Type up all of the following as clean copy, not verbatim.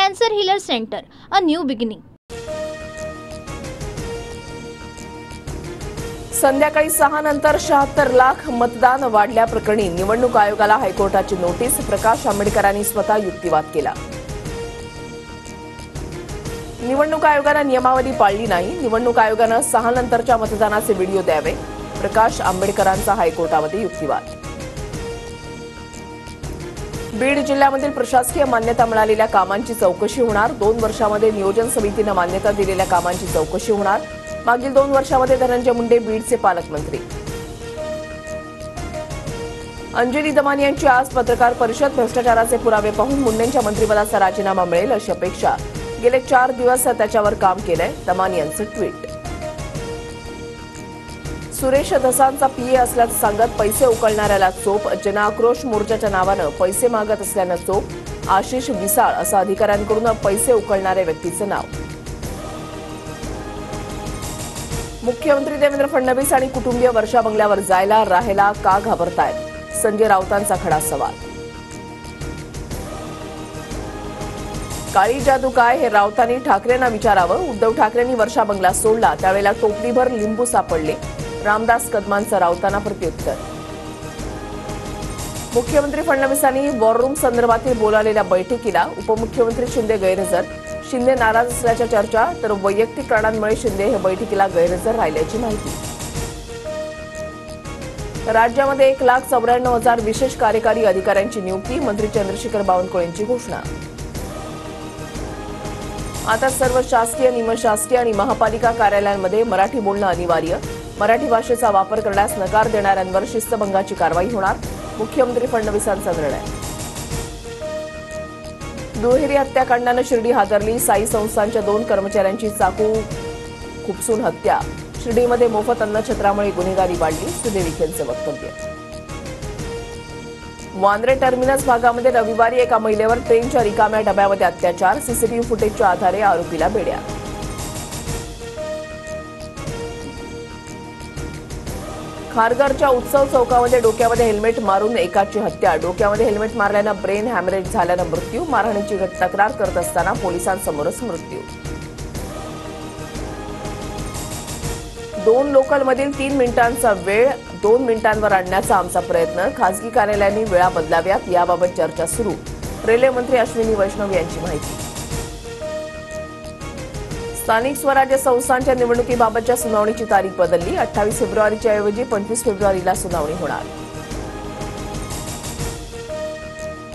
Cancer healer center, a new beginning. संध्याकाळी 6 नंतर 76 लाख मतदान वाढल्याप्रकरणी निवडणूक आयोगाला हायकोर्टाची नोटीस. प्रकाश आंबेडकरांनी स्वतः युक्तिवाद केला. निवडणूक आयोगानं नियमावली पाळली नाही. निवडणूक आयोगानं 6 नंतरच्या मतदानाचे व्हिडिओ द्यावे. प्रकाश आंबेडकरांचा हायकोर्टामध्ये युक्तिवाद. बीड जिल्ह्यामधील प्रशासकीय मान्यता मिळालेल्या कामांची चौकशी होणार. 2 वर्षांमध्ये नियोजन समितीनं मान्यता दिलेल्या कामांची चौकशी होणार. मागील 2 वर्षांमध्ये धनंजय मुंडे बीडचे पालकमंत्री. अंजली दमानी यांची आज पत्रकार परिषद. भ्रष्टाचाराचे पुरावे पाहून मुंडेंच्या मंत्रिपदाचा राजीनामा मिळेल अशी अपेक्षा. गेले 4 दिवस त्याच्यावर काम केलंय. दमानी यांचं ट्विट. सुरेश धसांचा पीए असल्याचं सांगत पैसे उकळणाऱ्याला चोप. जनआक्रोश मोर्चाच्या नावानं पैसे मागत असल्यानं चोप. आशिष विसाळ असं अधिकाऱ्यांकडून पैसे उकळणाऱ्या व्यक्तीचं नाव. मुख्यमंत्री देवेंद्र फडणवीस आणि कुटुंबीय वर्षा बंगल्यावर जायला राहायला का घाबरतायत? संजय राऊतांचा खडा सवाल. काळी जादू काय हे राऊतांनी ठाकरेंना विचारावं. उद्धव ठाकरेंनी वर्षा बंगला सोडला त्यावेळेला टोपलीभर लिंबू सापडले. रामदास कदमांचं राऊतांना प्रत्युत्तर. मुख्यमंत्री फडणवीसांनी वॉर रूम संदर्भातील बोलावलेल्या बैठकीला उपमुख्यमंत्री शिंदे गैरहजर. शिंदे नाराज असल्याच्या चर्चा, तर वैयक्तिक कारणांमुळे शिंदे हे बैठकीला गैरहजर राहिल्याची माहिती. राज्यामध्ये 1,94,000 विशेष कार्यकारी अधिकाऱ्यांची नियुक्ती. मंत्री चंद्रशेखर बावनकुळेंची घोषणा. आता सर्व शासकीय, निमशासकीय आणि महापालिका कार्यालयांमध्ये मराठी बोलणं अनिवार्य. मराठी भाषेचा वापर करण्यास नकार देणाऱ्यांवर शिस्तभंगाची कारवाई होणार. मुख्यमंत्री फडणवीसांचा निर्णय. दुहेरी हत्याकांडानं शिर्डी हादरली. साई संस्थांच्या 2 कर्मचाऱ्यांची चाकू खुपसून हत्या. शिर्डीमध्ये मोफत अन्नछत्रामुळे गुन्हेगारी वाढली. सुजय विखेंचं वक्तव्य. वांद्रे टर्मिनस भागामध्ये रविवारी एका महिलेवर ट्रेनच्या रिकाम्या डब्यामध्ये अत्याचार. सीसीटीव्ही फुटेजच्या आधारे आरोपीला बेड्या. खारघरच्या उत्सव चौकामध्ये डोक्यामध्ये हेल्मेट मारून एकाची हत्या. डोक्यामध्ये हेल्मेट मारल्यानं ब्रेन हॅमरेज झाल्यानं मृत्यू. मारहाणीची तक्रार करत असताना पोलिसांसमोरच मृत्यू. 2 लोकलमधील 3 मिनिटांचा वेळ 2 मिनिटांवर आणण्याचा आमचा प्रयत्न. खासगी कार्यालयांनी वेळा बदलाव्यात याबाबत चर्चा सुरू. रेल्वे मंत्री अश्विनी वैष्णव यांची माहिती. स्थानिक स्वराज्य संस्थांच्या निवडणुकीबाबतच्या सुनावणीची तारीख बदलली. 28 फेब्रुवारीच्या ऐवजी 25 फेब्रुवारीला सुनावणी होणार.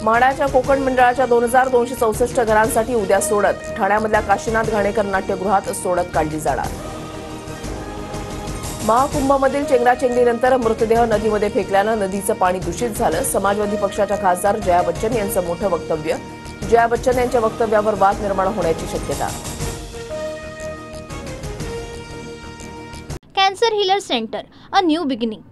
म्हाडाच्या कोकण मंडळाच्या 2,264 घरांसाठी उद्या सोडत. ठाण्यामधल्या काशीनाथ घाणेकर नाट्यगृहात सोडत काढली जाणार. महाकुंभमधील चेंगराचेंगरीनंतर मृतदेह नदीमध्ये फेकल्यानं नदीचं पाणी दूषित झालं. समाजवादी पक्षाच्या खासदार जया बच्चन यांचं मोठं वक्तव्य. जया बच्चन यांच्या वक्तव्यावर वाद निर्माण होण्याची शक्यता. Cancer healer center, a new beginning.